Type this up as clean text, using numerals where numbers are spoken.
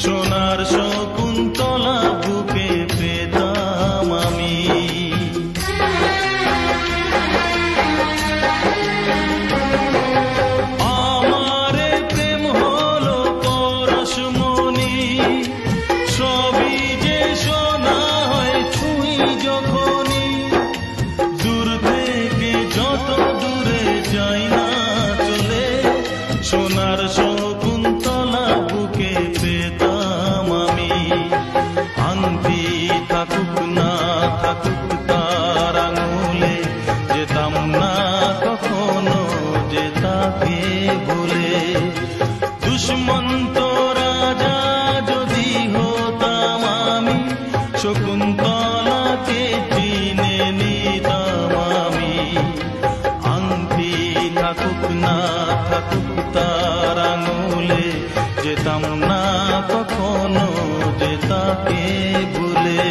সোনার শকুন্তলা বুকে পেতাম আমি। আমারে প্রেম হলো পরশমণি, সবই যে শোনা হয় ছুঁই যখনই। দূর থেকে যত দূরে যাই না চলে, সোনার শকুন্তলা বুকে পেতাম আমি। আংটি থাকুক না থাকুক তার আঙুলে, যেতাম না কখনো যে তাকে ভুলে। দুষ্মন্ত রাজা যদি হতাম আমি, শকুন্তলাকে চিনে নিতাম আমি। আংটি থাকুক না থাকুক তার আঙুলে, যেতাম না কখনো যে তাকে ভুলে।